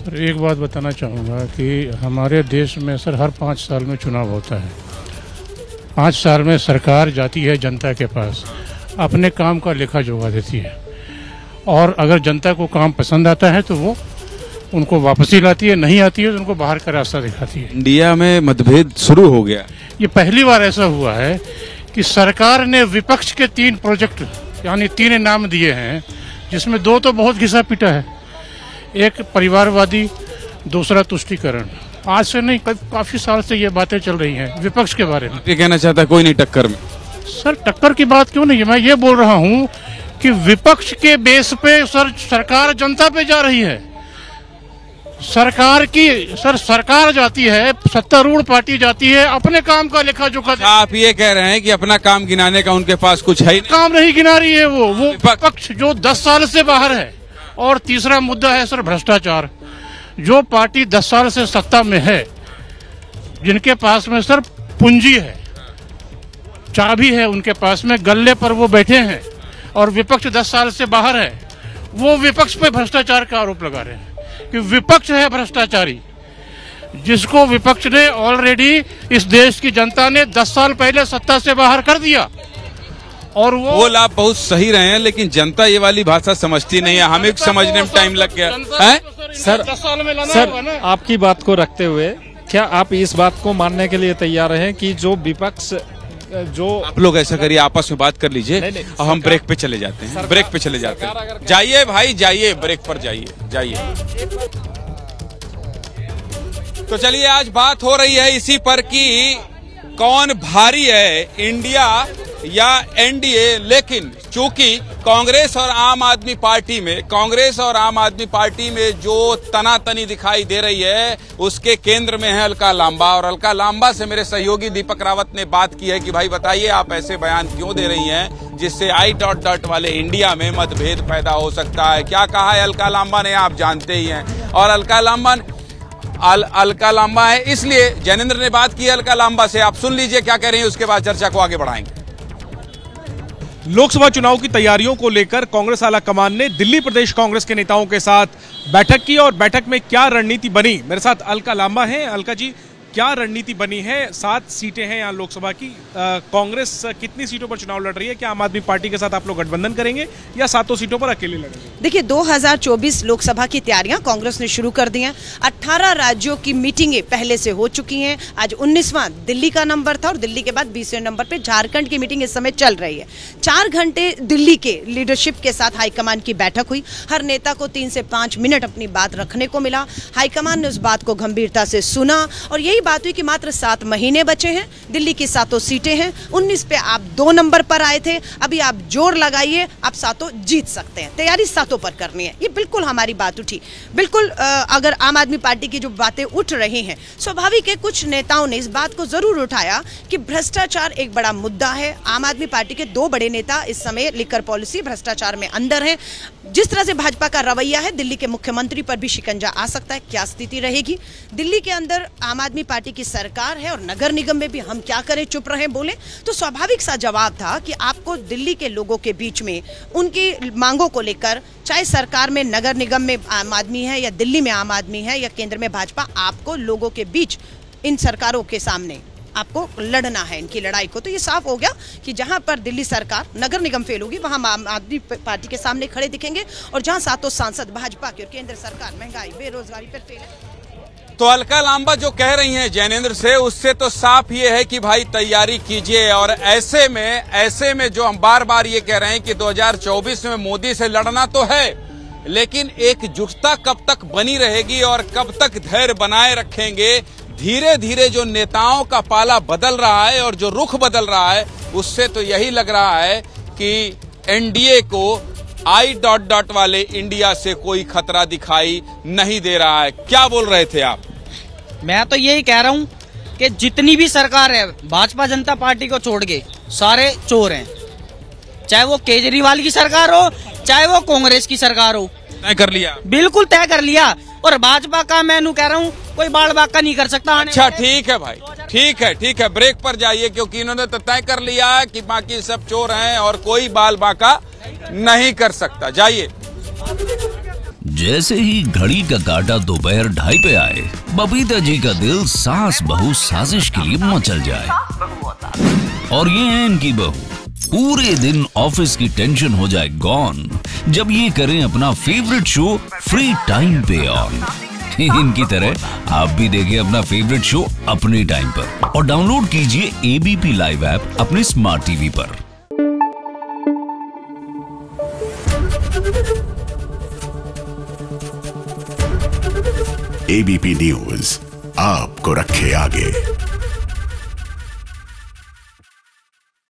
Sir एक बात बताना चाहूँगा कि हमारे देश में सर हर 5 साल में चुनाव होता है। 5 साल में सरकार जाती है जनता के पास, अपने काम का लेखा जोखा देती है, और अगर जनता को काम पसंद आता है तो वो उनको वापसी लाती है, नहीं आती है तो उनको बाहर का रास्ता दिखाती है। इंडिया में मतभेद शुरू हो गया। ये पहली बार ऐसा हुआ है कि सरकार ने विपक्ष के 3 प्रोजेक्ट यानी 3 नाम दिए हैं, जिसमें 2 तो बहुत घिसा पीटा है, एक परिवारवादी, दूसरा तुष्टीकरण। आज से नहीं, काफी साल से ये बातें चल रही हैं विपक्ष के बारे में। ये कहना चाहता है कोई नहीं टक्कर में। सर टक्कर की बात क्यों नहीं है, मैं ये बोल रहा हूँ कि विपक्ष के बेस पे सरकार जनता पे जा रही है। सरकार जाती है, सत्तारूढ़ पार्टी जाती है, अपने काम का लेखा जोखा। आप ये कह रहे हैं कि अपना काम गिनाने का उनके पास कुछ है ही नहीं। काम नहीं गिना रही है वो विपक्ष जो 10 साल से बाहर है। और तीसरा मुद्दा है सर भ्रष्टाचार। जो पार्टी 10 साल से सत्ता में है, जिनके पास में सर पूंजी है, चाबी है उनके पास में, गल्ले पर वो बैठे हैं, और विपक्ष 10 साल से बाहर है, वो विपक्ष पे भ्रष्टाचार का आरोप लगा रहे हैं कि विपक्ष है भ्रष्टाचारी, जिसको विपक्ष ने ऑलरेडी इस देश की जनता ने 10 साल पहले सत्ता से बाहर कर दिया। और वो आप बहुत सही रहे हैं, लेकिन जनता ये वाली भाषा समझती नहीं है। हमें समझने में टाइम लग गया है। सर आपकी बात को रखते हुए क्या आप इस बात को मानने के लिए तैयार हैं कि जो विपक्ष आप लोग ऐसा करिए, आपस में बात कर लीजिए और हम ब्रेक पे चले जाते हैं। ब्रेक पे चले जाते हैं। जाइए भाई जाइए, ब्रेक पर जाइए। तो चलिए, आज बात हो रही है इसी पर कि कौन भारी है, इंडिया या एनडीए। लेकिन चूंकि कांग्रेस और आम आदमी पार्टी में जो तनातनी दिखाई दे रही है, उसके केंद्र में है अलका लांबा। और अलका लांबा से मेरे सहयोगी दीपक रावत ने बात की है कि भाई बताइए, आप ऐसे बयान क्यों दे रही हैं जिससे I... वाले इंडिया में मतभेद पैदा हो सकता है। क्या कहा है अलका लांबा ने, आप जानते ही हैं। और अलका लांबा है, इसलिए जैनेंद्र ने बात की अलका लांबा से। आप सुन लीजिए क्या कह रही हैं, उसके बाद चर्चा को आगे बढ़ाएंगे। लोकसभा चुनाव की तैयारियों को लेकर कांग्रेस आला कमान ने दिल्ली प्रदेश कांग्रेस के नेताओं के साथ बैठक की, और बैठक में क्या रणनीति बनी। मेरे साथ अलका लांबा हैं। अलका जी, क्या रणनीति बनी है? 7 सीटें हैं यहाँ लोकसभा की। कांग्रेस कितनी सीटों पर चुनाव लड़ रही है? क्या आम आदमी पार्टी के साथ आप लोग गठबंधन करेंगे या 7 सीटों पर अकेले लड़ेंगे? देखिए, 2024 लोकसभा की तैयारियां कांग्रेस ने शुरू कर दी हैं। 18 राज्यों की मीटिंगें पहले से हो चुकी हैं। आज 19वां दिल्ली का नंबर था, और दिल्ली के बाद 20वें नंबर पे झारखंड की मीटिंग इस समय चल रही है। 4 घंटे दिल्ली के लीडरशिप के साथ हाईकमान की बैठक हुई। हर नेता को 3 से 5 मिनट अपनी बात रखने को मिला। हाईकमान ने उस बात को गंभीरता से सुना, और यही बात हुई कि मात्र 7 महीने बचे हैं, दिल्ली की 7 सीटें हैं। 19 पे आप 2 नंबर पर आए थे, अभी आप जोर लगाइए, आप 7 जीत सकते हैं। तैयारी 7 पर करनी है, ये बिल्कुल हमारी बात उठी। बिल्कुल अगर आम आदमी पार्टी की जो बातें उठ रही हैं, स्वाभाविक है कुछ नेताओं ने इस बात को जरूर उठाया कि भ्रष्टाचार एक बड़ा मुद्दा है। आम आदमी पार्टी के 2 बड़े नेता इस समय लिकर पॉलिसी भ्रष्टाचार में अंदर हैं। जिस तरह से भाजपा का रवैया है, दिल्ली के मुख्यमंत्री पर भी शिकंजा आ सकता है। क्या स्थिति रहेगी? दिल्ली के अंदर आम आदमी पार्टी की सरकार है, और नगर निगम में भी हम क्या करें, चुप रहें, बोले। तो स्वाभाविक सा जवाब था कि आपको दिल्ली के लोगों के बीच में उनकी मांगों को लेकर, चाहे सरकार में, नगर निगम में आम आदमी है, या दिल्ली में आम आदमी है, या केंद्र में भाजपा, आपको लोगों के बीच इन सरकारों के सामने आपको लड़ना है इनकी लड़ाई को। तो ये साफ हो गया कि जहां पर दिल्ली सरकार, नगर निगम फेल होगी, वहां आम आदमी पार्टी के सामने खड़े दिखेंगे, और जहां 7 सांसद भाजपा की और केंद्र सरकार महंगाई, बेरोजगारी पर फेल है। तो अलका लांबा जो कह रही हैं जैनेंद्र से, उससे तो साफ ये है कि भाई तैयारी कीजिए। और ऐसे में जो हम बार बार ये कह रहे हैं कि 2024 में मोदी से लड़ना तो है, लेकिन एकजुटता कब तक बनी रहेगी और कब तक धैर्य बनाए रखेंगे। धीरे धीरे जो नेताओं का पाला बदल रहा है और जो रुख बदल रहा है, उससे तो यही लग रहा है कि एनडीए को I... वाले इंडिया से कोई खतरा दिखाई नहीं दे रहा है। क्या बोल रहे थे आप? मैं तो यही कह रहा हूँ कि जितनी भी सरकार है, भाजपा जनता पार्टी को छोड़ के सारे चोर हैं। चाहे वो केजरीवाल की सरकार हो, चाहे वो कांग्रेस की सरकार हो। तय कर लिया? बिल्कुल तय कर लिया। और भाजपा का मैं कह रहा हूँ, कोई बाल बाका नहीं कर सकता। अच्छा ठीक है भाई, ठीक है, ब्रेक पर जाइए, क्योंकि इन्होंने तो तय कर लिया है कि बाकी सब चोर हैं और कोई बाल बाका नहीं कर सकता। जाइए। जैसे ही घड़ी का काटा दोपहर 2:30 पे आए, बबीता जी का दिल सास बहू साजिश के लिए मचल जाए। और ये है इनकी बहू, पूरे दिन ऑफिस की टेंशन हो जाए गॉन जब ये करें अपना फेवरेट शो फ्री टाइम पे ऑन। इनकी तरह आप भी देखें अपना फेवरेट शो अपने टाइम पर और डाउनलोड कीजिए एबीपी लाइव ऐप अपने स्मार्ट टीवी पर। एबीपी न्यूज आपको रखे आगे।